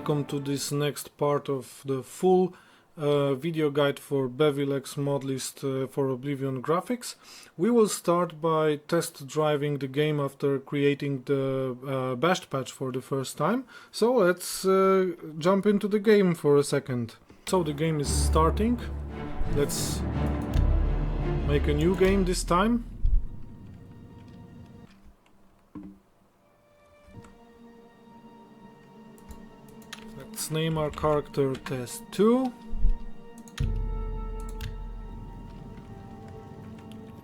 Welcome to this next part of the full video guide for Bevilex Modlist for Oblivion graphics. We will start by test driving the game after creating the bashed patch for the first time. So let's jump into the game for a second. So the game is starting. Let's make a new game this time. Let's name our character Test 2. It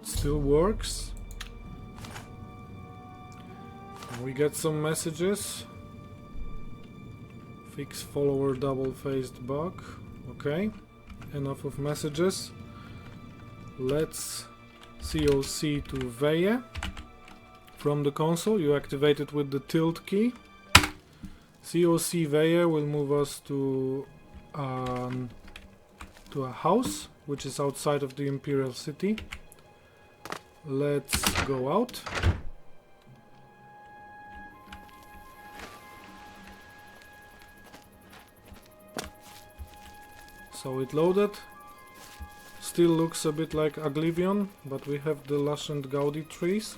still works. We get some messages. Fix follower double-faced bug. Okay, enough of messages. Let's COC to Veille. From the console, you activate it with the tilde key. COC Veille will move us to a house which is outside of the Imperial City. Let's go out. So it loaded. Still looks a bit like Oblivion, but we have the lush and gaudy trees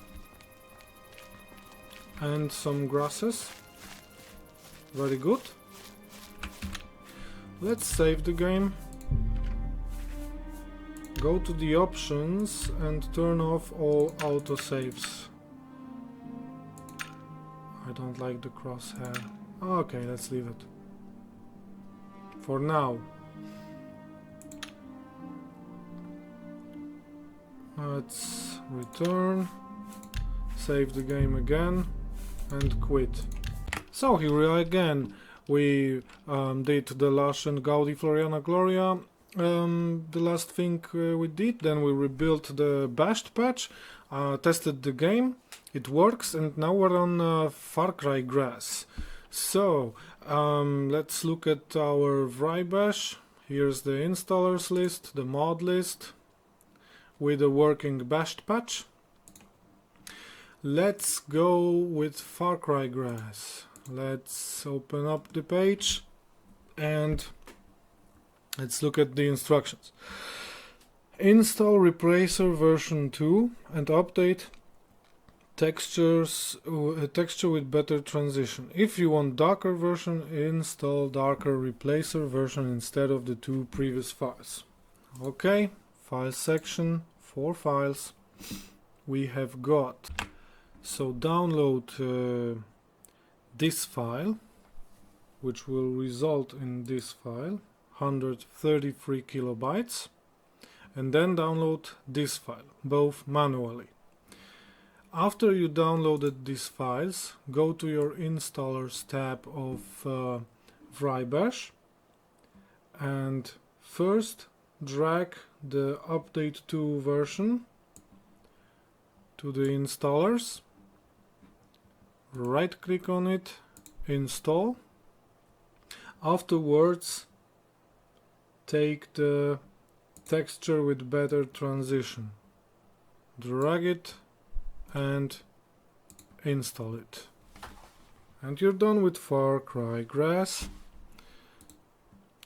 and some grasses. Very good. Let's save the game. Go to the options and turn off all autosaves. I don't like the crosshair. Okay, let's leave it. For now. Let's return, save the game again, and quit. So here we are again. We did the lush and gaudy Floriana Gloria, the last thing we did. Then we rebuilt the bashed patch, tested the game, it works, and now we're on Farcry Grass. So let's look at our Vrybash. Here's the installers list, the mod list, with a working bashed patch. Let's go with Farcry Grass. Let's open up the page and let's look at the instructions. Install Replacer version 2 and update textures, texture with better transition. If you want darker version, install darker Replacer version instead of the two previous files. Okay, file section, 4 files we have got. So download this file, which will result in this file, 133 kilobytes, and then download this file, both manually. After you downloaded these files, go to your installers tab of Vrybash and first drag the update 2 version to the installers. Right click on it, install. Afterwards, take the texture with better transition, drag it and install it. And you're done with Farcry Grass.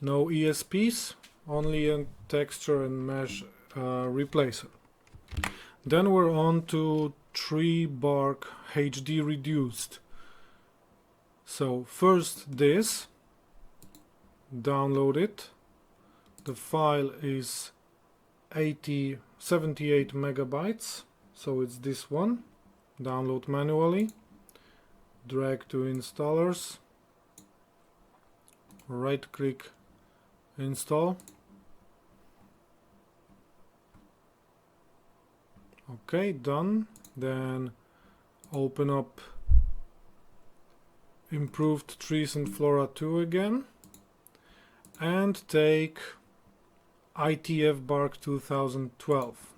No ESPs, only a texture and mesh replacer. Then we're on to Tree Bark HD Reduced. So first this, download it. The file is 78 megabytes, so it's this one. Download manually, drag to installers, right click, install. Okay, done. Then open up Improved Trees and Flora 2 again and take ITF Bark 2012.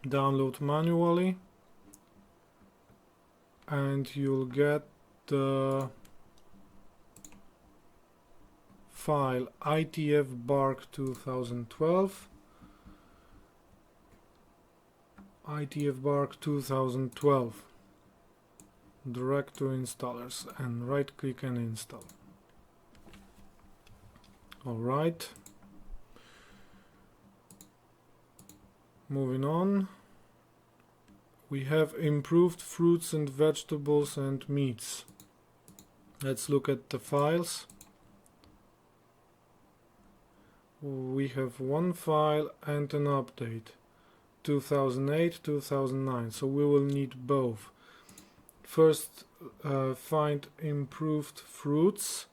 Download manually and you'll get the file ITF Bark 2012. ITF Bark 2012. Direct to installers and right click and install. Alright. Moving on. We have improved fruits and vegetables and meats. Let's look at the files. We have one file and an update. 2008, 2009. So we will need both. First, find improved fruits.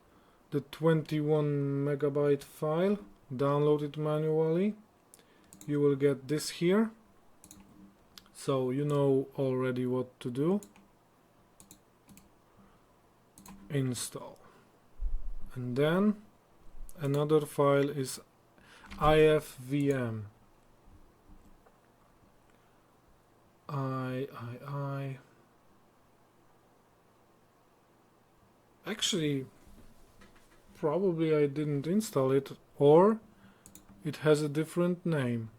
The 21 megabyte file. Download it manually. You will get this here. So you know already what to do. Install. And then another file is ifvm. Actually, probably I didn't install it, or it has a different name.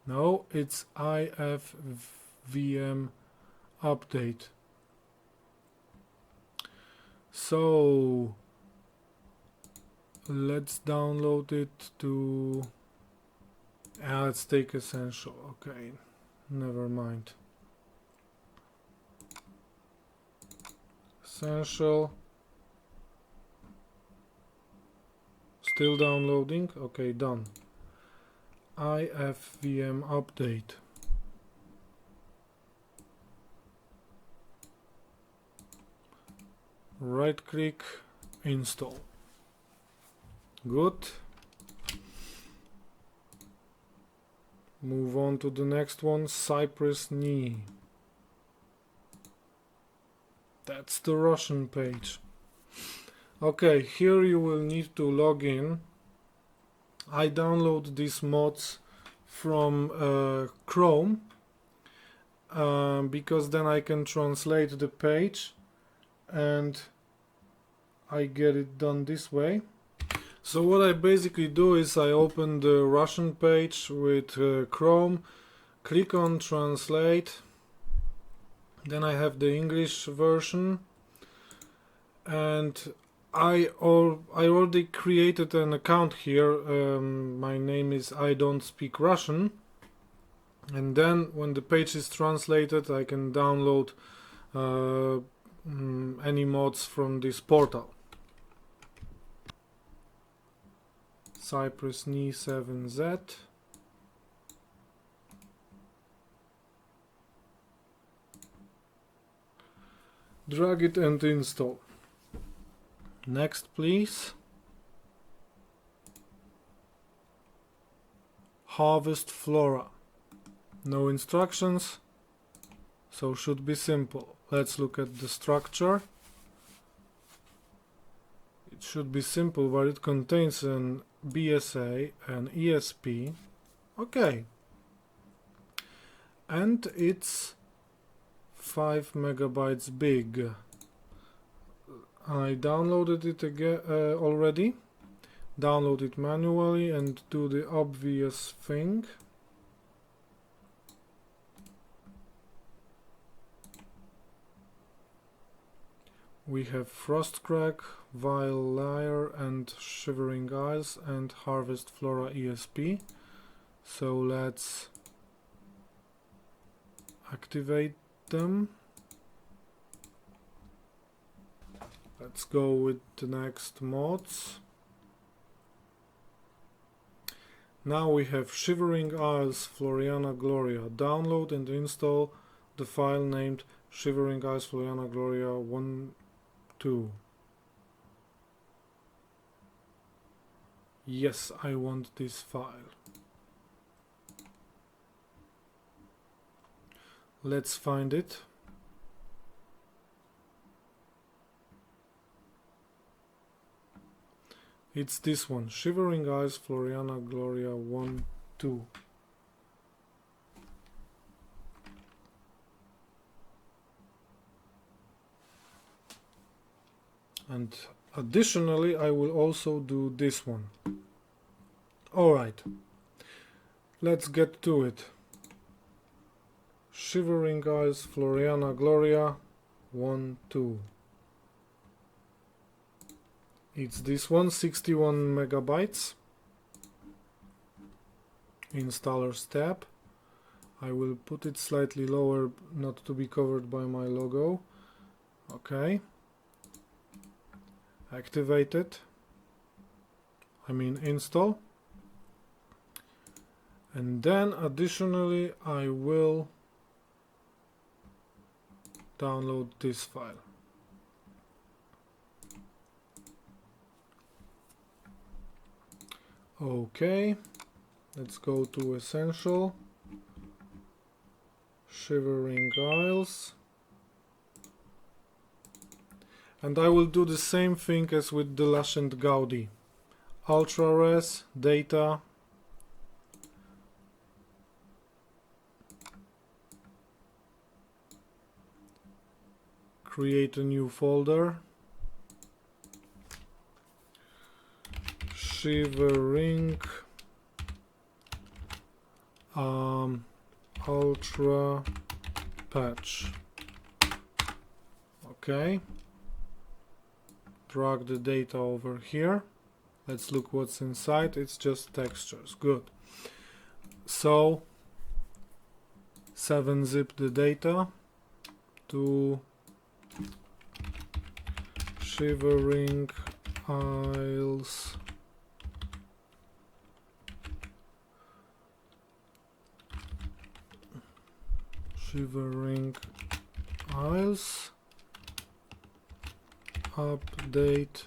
No, it's ifvm update. So let's download it to let's take essential. Okay, never mind. Essential. Still downloading. Okay, done. ifvm update. Right click, install. Good. Move on to the next one, Cypress Knee. That's the Russian page. Okay, here you will need to log in. I download these mods from Chrome because then I can translate the page and I get it done this way. So what I basically do is I open the Russian page with Chrome, click on translate, then I have the English version, and I already created an account here. My name is I Don't Speak Russian, and then when the page is translated I can download any mods from this portal. Cypress Knee 7Z. Drag it and install. Next, please. Harvest Flora. No instructions, so should be simple. Let's look at the structure. It should be simple, but it contains an BSA, an ESP. Okay. And it's 5 megabytes big. I downloaded it again already. Download it manually and do the obvious thing. We have Frostcrack, Vile Lyre and Shivering Isles and Harvest Flora ESP. So let's activate them. Let's go with the next mods. Now we have Shivering Isles, Floriana, Gloria. Download and install the file named Shivering Isles, Floriana, Gloria 1.2. Yes, I want this file. Let's find it. It's this one, Shivering Isles, Floriana, Gloria 1.2. And additionally, I will also do this one. Alright, let's get to it. Shivering Isles, Floriana, Gloria 1.2. It's this one, 61 megabytes. Installers tab. I will put it slightly lower, not to be covered by my logo. Okay. Activate it. I mean install. And then additionally I will download this file. Okay, let's go to Essential, Shivering Isles, and I will do the same thing as with the Lush and Gaudi. Ultra res, data, create a new folder, Shivering ultra patch. Okay, drag the data over here. Let's look what's inside. It's just textures. Good. So 7-zip the data to Shivering Isles Shivering Isles update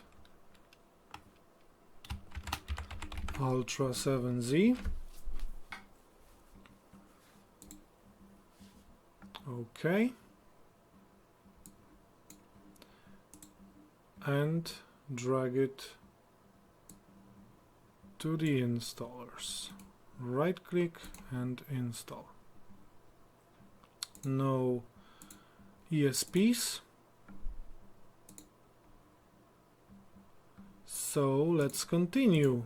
Ultra 7Z. Okay, and drag it to the installers. Right click and install. No ESPs. So let's continue.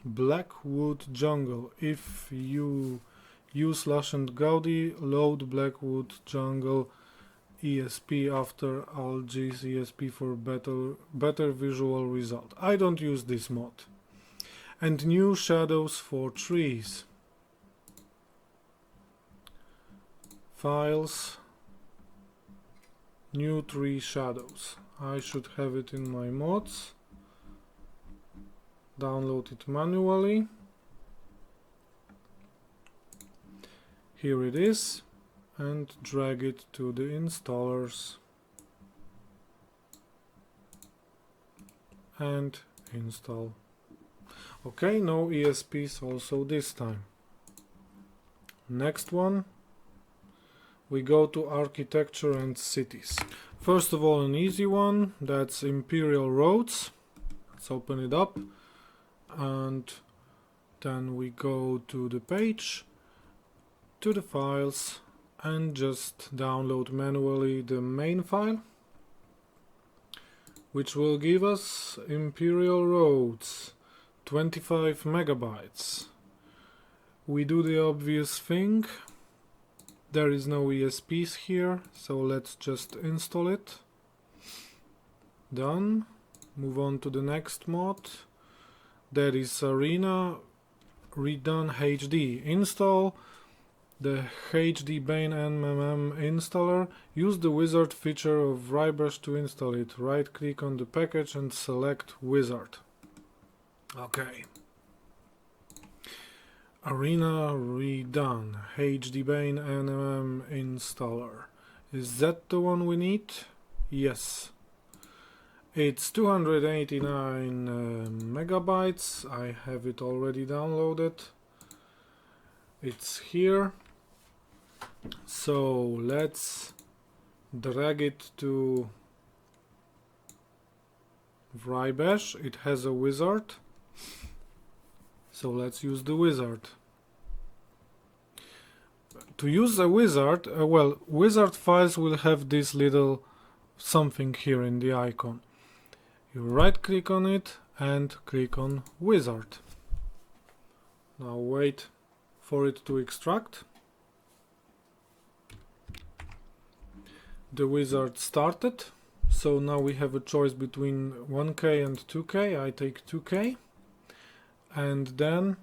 Blackwood Jungle. If you use Lush and Gaudi, load Blackwood Jungle ESP after Algae's ESP for better visual result. I don't use this mod. And new shadows for trees. Files, new tree shadows. I should have it in my mods. Download it manually. Here it is, and drag it to the installers and install. Okay, no ESPs also this time. Next one, we go to architecture and cities. First of all, an easy one, that's Imperial Roads. Let's open it up, and then we go to the page, to the files, and just download manually the main file, which will give us Imperial Roads, 25 megabytes. We do the obvious thing. There is no ESPs here, so let's just install it. Done. Move on to the next mod. That is Arena Redone HD. Install the HD Bane MMM installer. Use the wizard feature of Rybrush to install it. Right click on the package and select wizard. Okay. Arena Redone HD Bane NMM installer. Is that the one we need? Yes. It's 289 megabytes. I have it already downloaded. It's here. So let's drag it to Rybrush. It has a wizard. So let's use the wizard. To use a wizard, wizard files will have this little something here in the icon. You right click on it and click on wizard. Now wait for it to extract. The wizard started, So now we have a choice between 1K and 2K. I take 2K. And then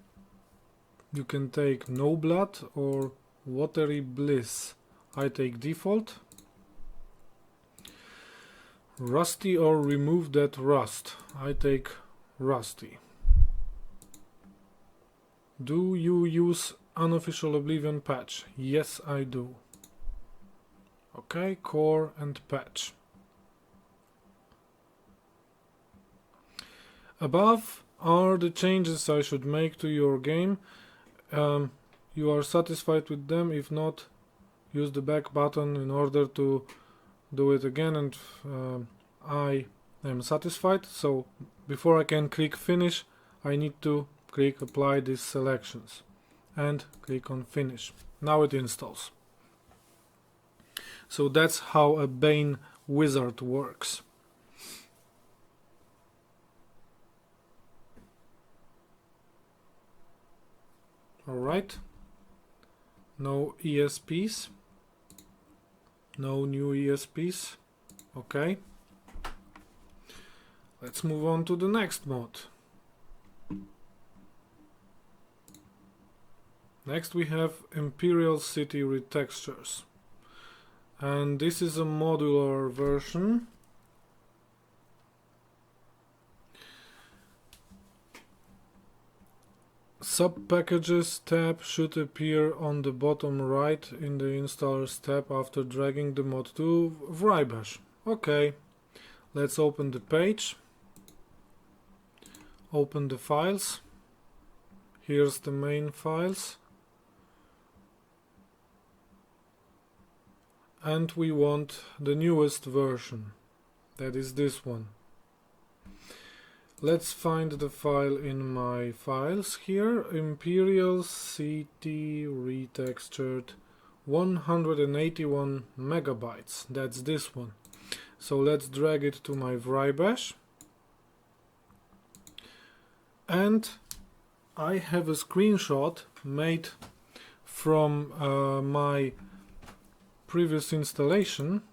you can take No Blood or Watery Bliss. I take default. Rusty or Remove That Rust. I take Rusty. Do you use Unofficial Oblivion patch? Yes, I do. Okay, core and patch. Above are the changes I should make to your game. You are satisfied with them? If not, use the back button in order to do it again, and I am satisfied. So before I can click finish, I need to click apply these selections and click on finish. Now it installs. So that's how a Bane wizard works. Alright, no ESPs, no new ESPs. Okay, let's move on to the next mod. Next we have Imperial City Retextures, and this is a modular version. Sub-packages tab should appear on the bottom right in the installers tab after dragging the mod to Vrybash. Okay, let's open the page. Open the files. Here's the main files. And we want the newest version. That is this one. Let's find the file in my files here. Imperial City Retextured 181 megabytes. That's this one. So let's drag it to my Vrybash. And I have a screenshot made from my previous installation.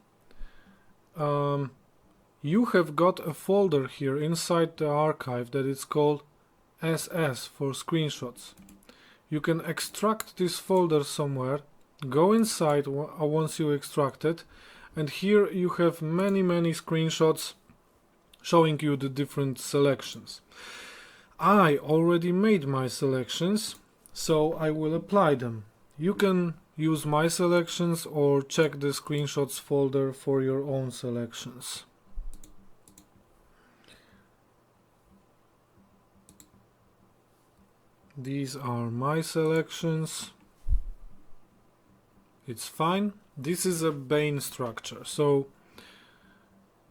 You have got a folder here inside the archive that is called SS for screenshots. You can extract this folder somewhere, go inside once you extract it, and here you have many screenshots showing you the different selections. I already made my selections, so I will apply them. You can use my selections or check the screenshots folder for your own selections. These are my selections. It's fine. This is a Bane structure. So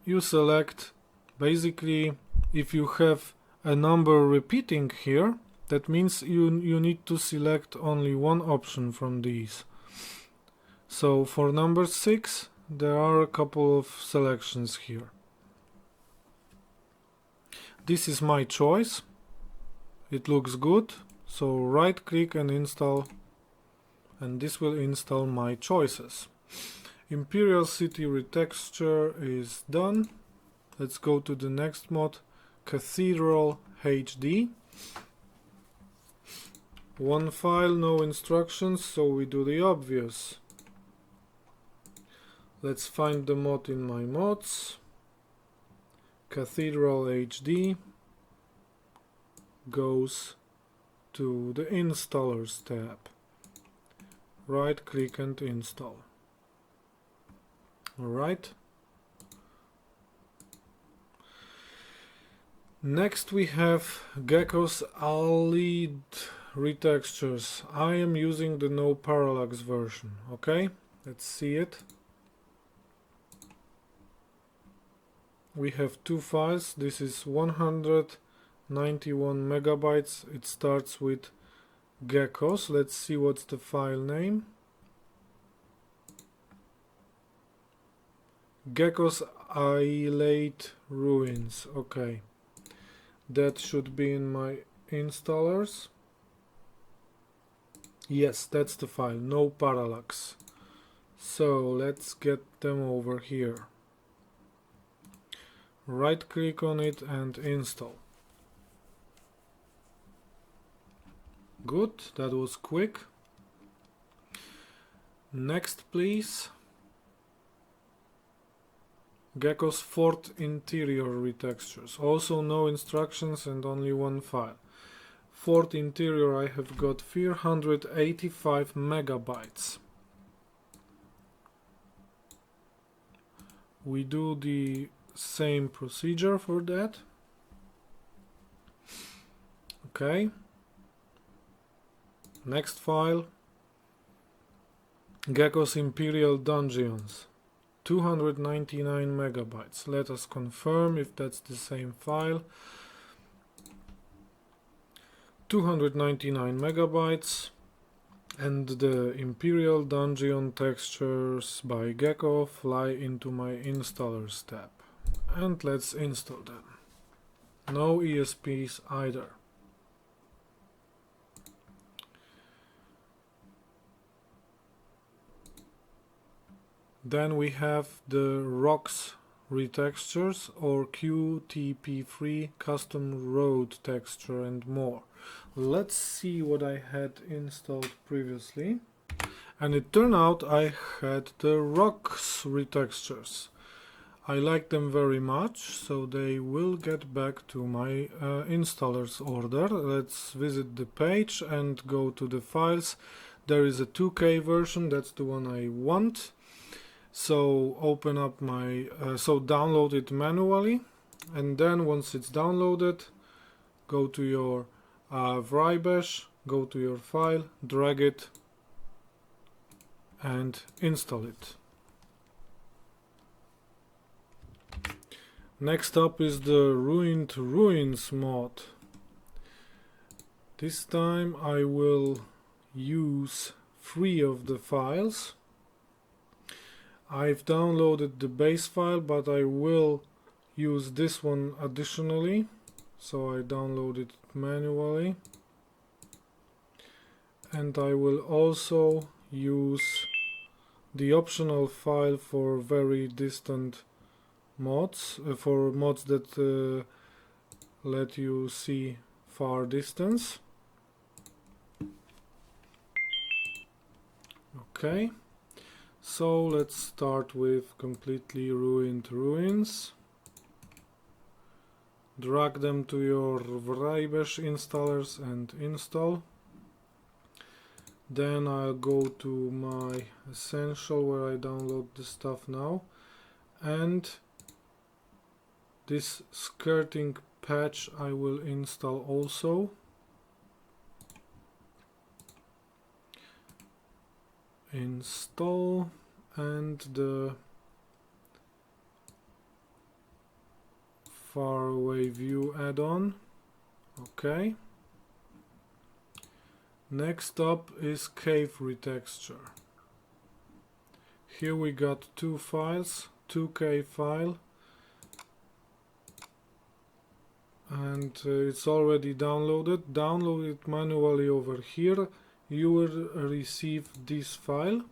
you select, basically, if you have a number repeating here, that means you need to select only one option from these. So for number 6, there are a couple of selections here. This is my choice. It looks good. So right click and install, and this will install my choices. Imperial City Retexture is done. Let's go to the next mod, Cathedral HD. One file, no instructions, so we do the obvious. Let's find the mod in my mods. Cathedral HD goes to the installers tab. Right click and install. Alright. Next we have Geckos Allied Retextures. I am using the no parallax version. Okay, let's see it. We have two files. This is 191 megabytes. It starts with Geckos. Let's see what's the file name. Geckos Islet Ruins. Okay, that should be in my installers. Yes, that's the file, no parallax. So let's get them over here. right click on it and install. Good, that was quick. Next please. Geckos 4th interior retextures. Also no instructions and only one file. 4th interior I have got 485 megabytes. We do the same procedure for that. Okay. Next file. Geckos Imperial Dungeons. 299 megabytes. Let us confirm if that's the same file. 299 megabytes. And the Imperial Dungeon textures by Gecko fly into my installers tab. And let's install them. No ESPs either. Then we have the rocks retextures or QTP3 custom road texture and more. Let's see what I had installed previously. And it turned out I had the rocks retextures. I like them very much, so they will get back to my installers order. Let's visit the page and go to the files. There is a 2K version, that's the one I want. So open up my, download it manually, and then once it's downloaded, go to your Vrybash, go to your file, drag it, and install it. Next up is the Ruined Ruins mod. This time I will use 3 of the files. I've downloaded the base file, but I will use this one additionally, so I download it manually. And I will also use the optional file for very distant mods, for mods that let you see far distance. Okay. So let's start with completely ruined ruins. Drag them to your Vrybash installers and install. Then I'll go to my Essential where I download the stuff now. And this skirting patch I will install also. Install, and the faraway view add-on. Okay. Next up is cave retexture. Here we got 2 files, 2K file, and it's already downloaded. Download it manually over here. You will receive this file,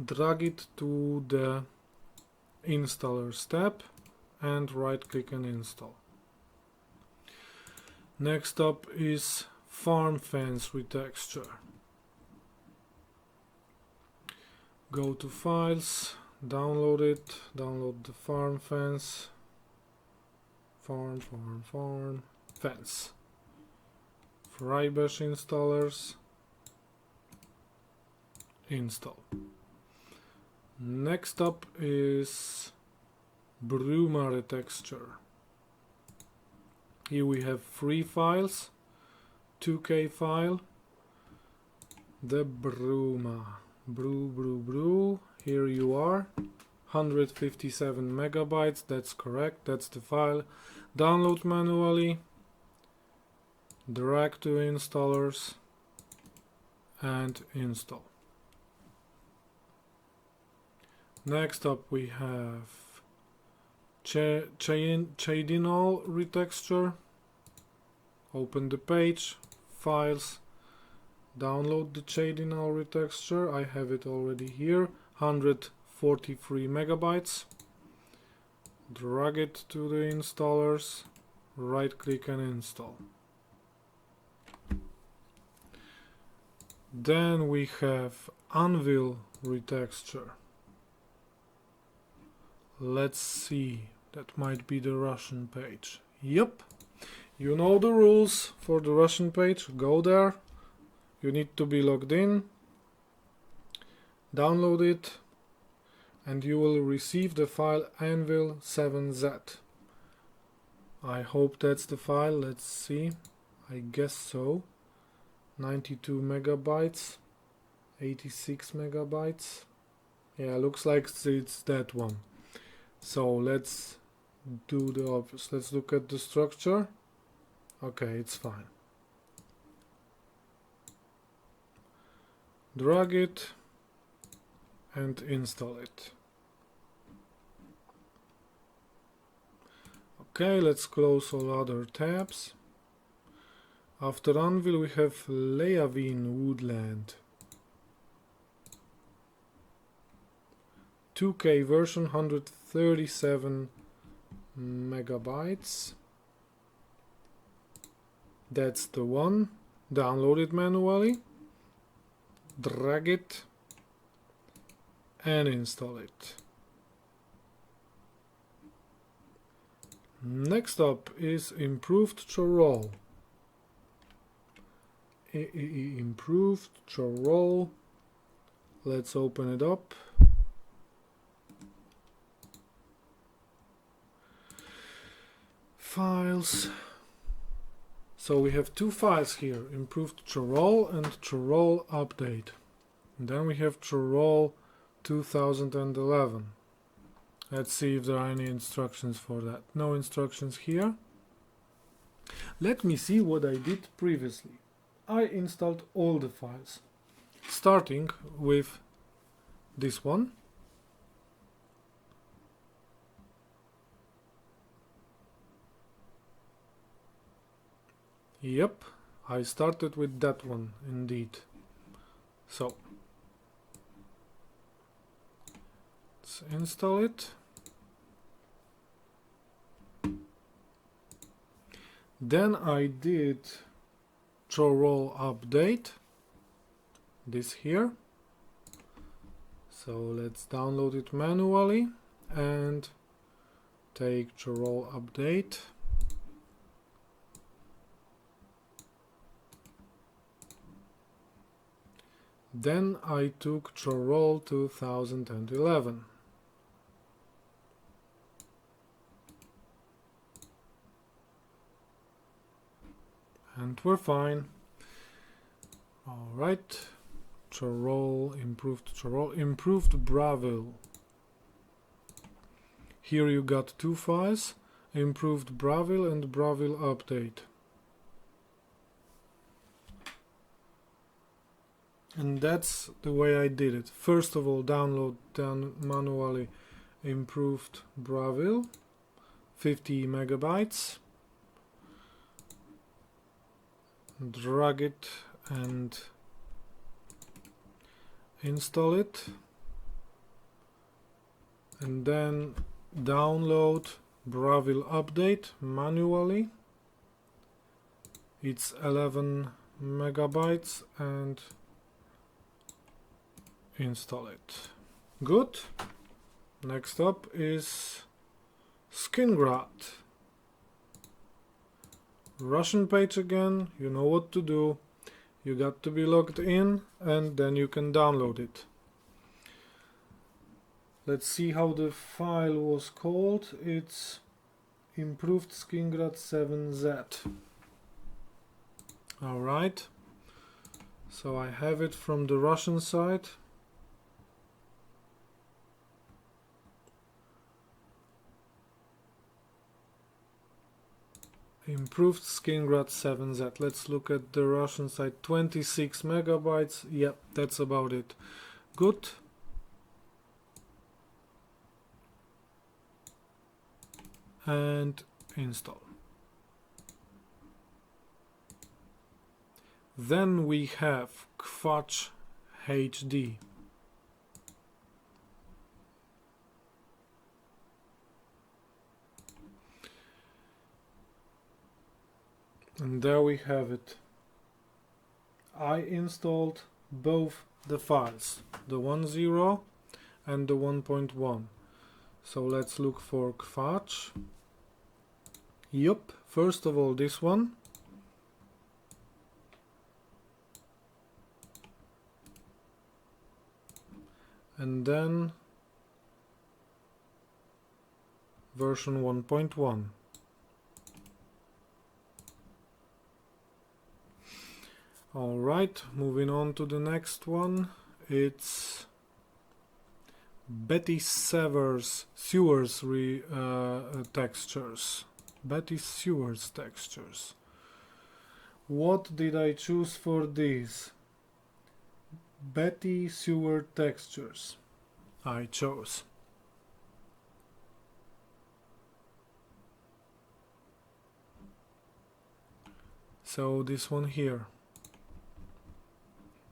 drag it to the installers tab and right click and install. Next up is farm fence retexture. Go to files, download it, download the farm fence, farm fence. Vrybash installers, install. Next up is Bloomery Texture. Here we have 3 files, 2K file, the brew, here you are, 157 megabytes, that's correct, that's the file. Download manually. Drag to installers and install. Next up we have Chadinal retexture. Open the page, files, download the Chadinal retexture. I have it already here, 143 megabytes. drag it to the installers, right click and install. Then we have Anvil Retexture. Let's see, that might be the Russian page. Yep, you know the rules for the Russian page. Go there, you need to be logged in, download it, and you will receive the file Anvil 7z. I hope that's the file. Let's see, I guess so. 92 megabytes, 86 megabytes. Yeah, looks like it's that one. So let's do the obvious. Let's look at the structure. Okay, it's fine. Drag it and install it. Okay, let's close all other tabs. After Anvil we have Leavine Woodland. 2K version, 137 megabytes. That's the one. Download it manually, drag it and install it. Next up is Improved Chorol. Improved Chorol. Let's open it up. Files. So we have two files here, Improved Chorol and Chorol Update. And then we have Chorol 2011. Let's see if there are any instructions for that. No instructions here. Let me see what I did previously. I installed all the files, starting with this one. Yep, I started with that one indeed. So let's install it. Then I did Chorol update, this here. So let's download it manually and take Chorol update. Then I took Chorol 2011. And we're fine. Alright. Chorol, improved Bravil. Here you got two files, improved Bravil and Bravil update. And that's the way I did it. First of all, download manually improved Bravil, 50 megabytes. Drag it and install it, and then download Bravil update manually. It's 11 megabytes and install it. Good. Next up is Skingrad. Russian page again, you know what to do. You got to be logged in and then you can download it. Let's see how the file was called. It's improved Skingrad 7z. Alright, so I have it from the Russian side. Improved Skingrad 7z. Let's look at the Russian side. 26 megabytes. Yep, that's about it. Good. And install. Then we have Kwatch HD. And there we have it. I installed both the files, the 1.0 and the 1.1. So let's look for Kvatch. Yup, first of all this one. And then version 1.1. Alright, moving on to the next one. It's Betty Sewers textures. Betty Sewers textures. What did I choose for these? Betty Sewer textures I chose. So this one here.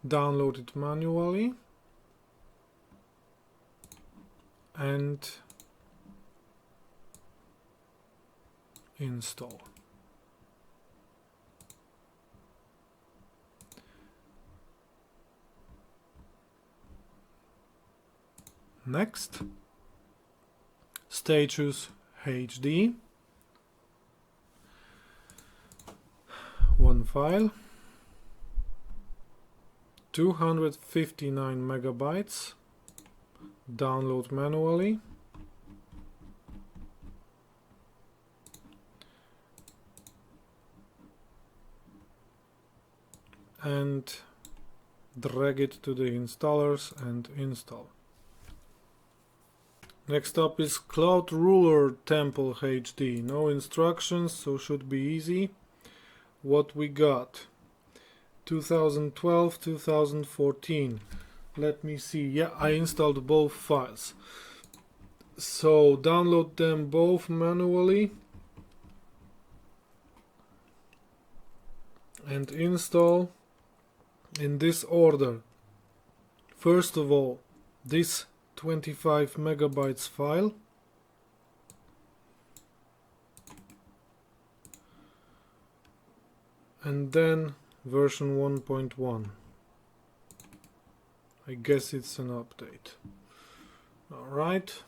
Download it manually and install. Next, Status HD, one file, 259 megabytes, download manually, and drag it to the installers and install. Next up is Cloud Ruler Temple HD. No instructions, so should be easy. What we got? 2012, 2014. Let me see. Yeah, I installed both files. So download them both manually and install in this order. First of all, this 25 megabytes file, and then version 1.1. I guess it's an update. Alright.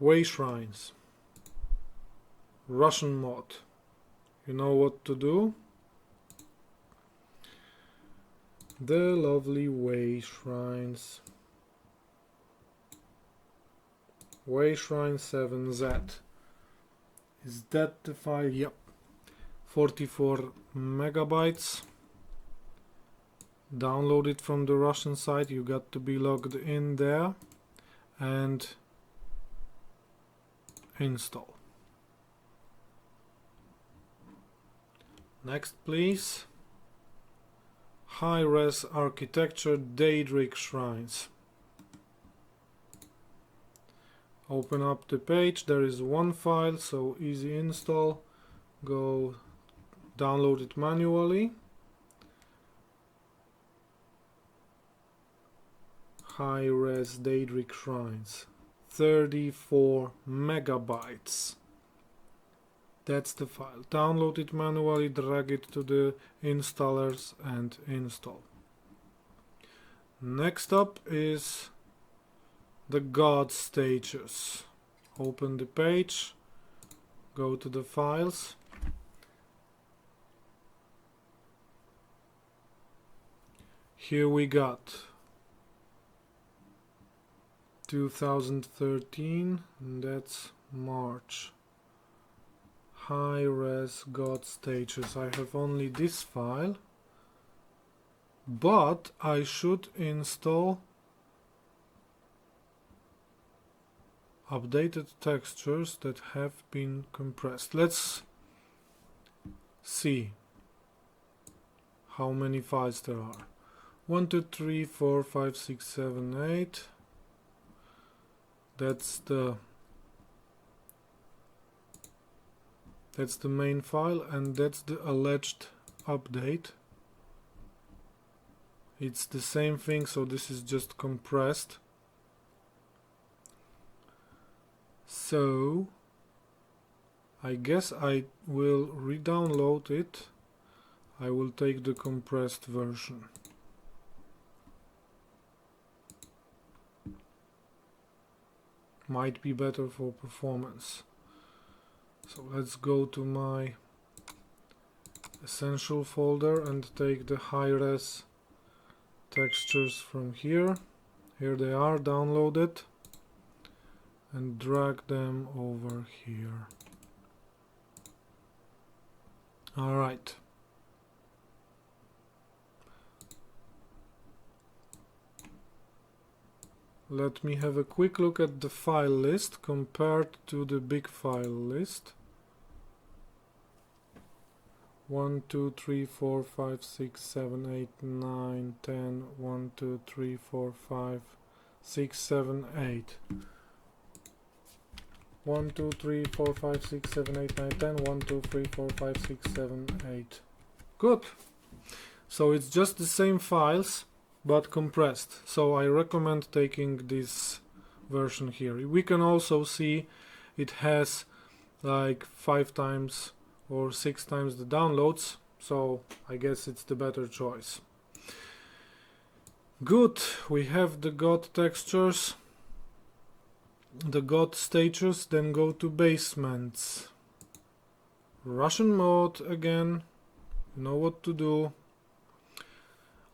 Way Shrines. Russian mod. You know what to do? The lovely Way Shrines. Way Shrine 7Z. Is that the file? Yep. 44 megabytes. Download it from the Russian site. You got to be logged in there and install. Next, please. High-res architecture Daedric shrines. Open up the page. There is one file, so easy install. Go download it manually. High-res Daedric shrines. 34 megabytes. That's the file. Download it manually, drag it to the installers and install. Next up is the God stages. Open the page, go to the files. Here we got 2013, and that's March. High-res God stages. I have only this file, but I should install updated textures that have been compressed. Let's see how many files there are. 1, 2, 3, 4, 5, 6, 7, 8. That's the main file, and that's the alleged update. It's the same thing, so this is just compressed. So I guess I will re-download it. I will take the compressed version. Might be better for performance. So let's go to my essential folder and take the high-res textures from here. Here they are downloaded, and drag them over here. Alright. Let me have a quick look at the file list compared to the big file list. 1, 2, 3, 4, 5, 6, 7, 8, 9, 10, 1, 2, 3, 4, 5, 6, 7, 8. 1, 2, 3, 4, 5, 6, 7, 8, 9, 10, 1, 2, 3, 4, 5, 6, 7, 8. Good. So it's just the same files, but compressed. So I recommend taking this version here. We can also see it has like 5 times or 6 times the downloads, so I guess it's the better choice. Good, we have the god textures, the god stages, then go to basements. Russian mode again, you know what to do.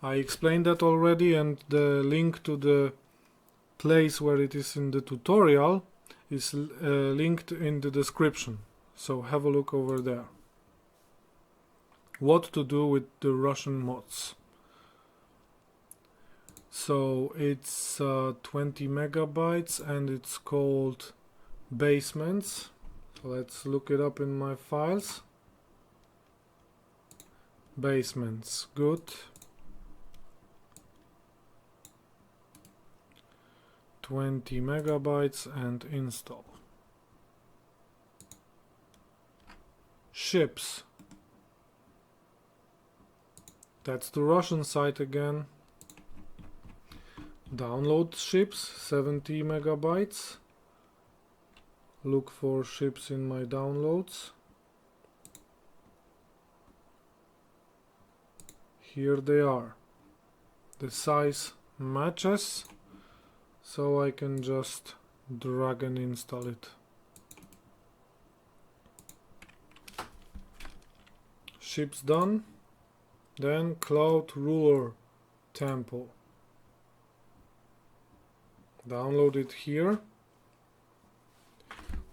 I explained that already, and the link to the place where it is in the tutorial is linked in the description. So have a look over there. What to do with the Russian mods. So it's 20 megabytes and it's called basements. So let's look it up in my files. Basements, good. 20 megabytes and install. Ships. That's the Russian site again. Download ships, 70 megabytes. Look for ships in my downloads. Here they are. The size matches, so I can just drag and install it. Ships done. Then Cloud Ruler Temple. Download it here.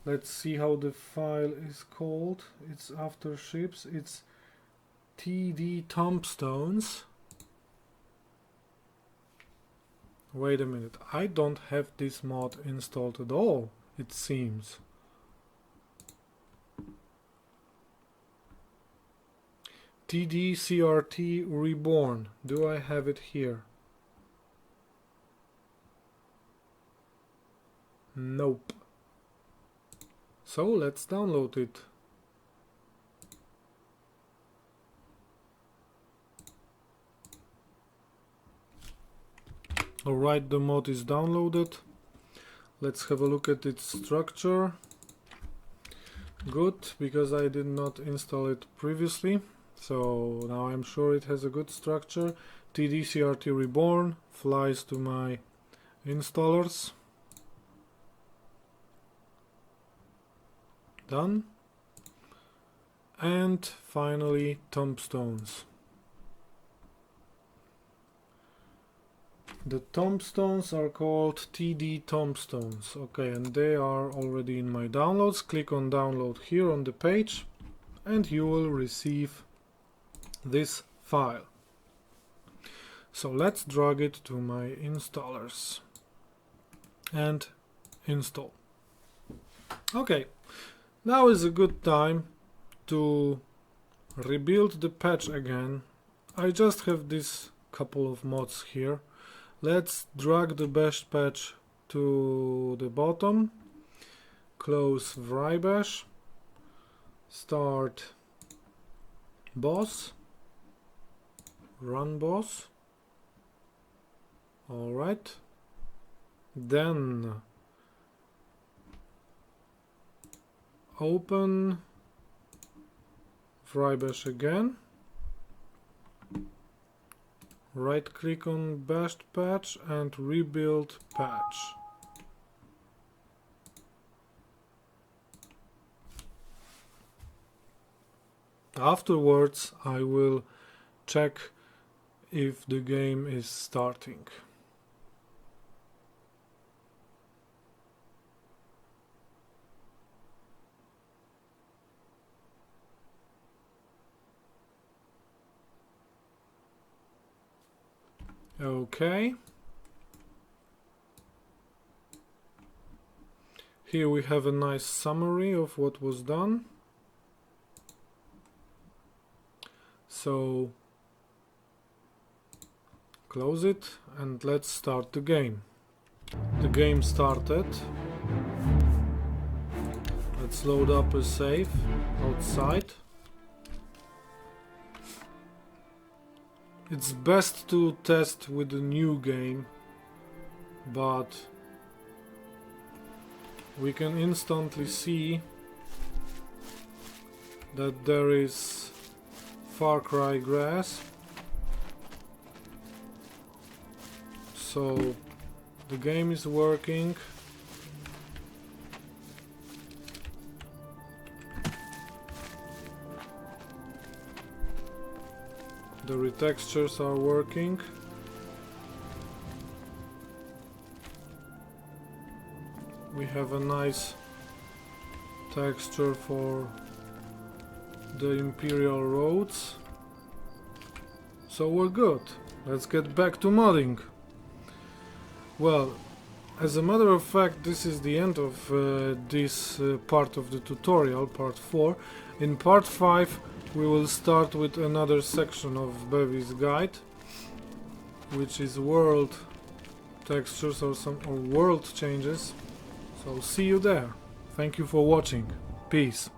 Let's see how the file is called. It's after ships. It's TD Tombstones. Wait a minute. I don't have this mod installed at all, it seems. TD CRT Reborn. Do I have it here? Nope. So let's download it. Alright, the mod is downloaded. Let's have a look at its structure. Good, because I did not install it previously. So now I'm sure it has a good structure. TD-CRT Reborn flies to my installers. Done. And finally tombstones. The tombstones are called TD tombstones. Okay, and they are already in my downloads. Click on download here on the page and you will receive this file. So let's drag it to my installers and install. Okay, now is a good time to rebuild the patch again. I just have this couple of mods here. Let's drag the bash patch to the bottom, close vrybash, start boss, run boss. Alright, then open Frybash again, right click on bashed patch and rebuild patch. Afterwards I will check if the game is starting. Okay. Here we have a nice summary of what was done. So close it and let's start the game. The game started. Let's load up a save outside. It's best to test with a new game, but we can instantly see that there is Farcry Grass. So the game is working. The retextures are working. We have a nice texture for the Imperial roads. So we're good. Let's get back to modding. Well, as a matter of fact, this is the end of this part of the tutorial, part 4. In part 5 we will start with another section of Bevi's guide, which is world textures or world changes. So see you there. Thank you for watching. Peace.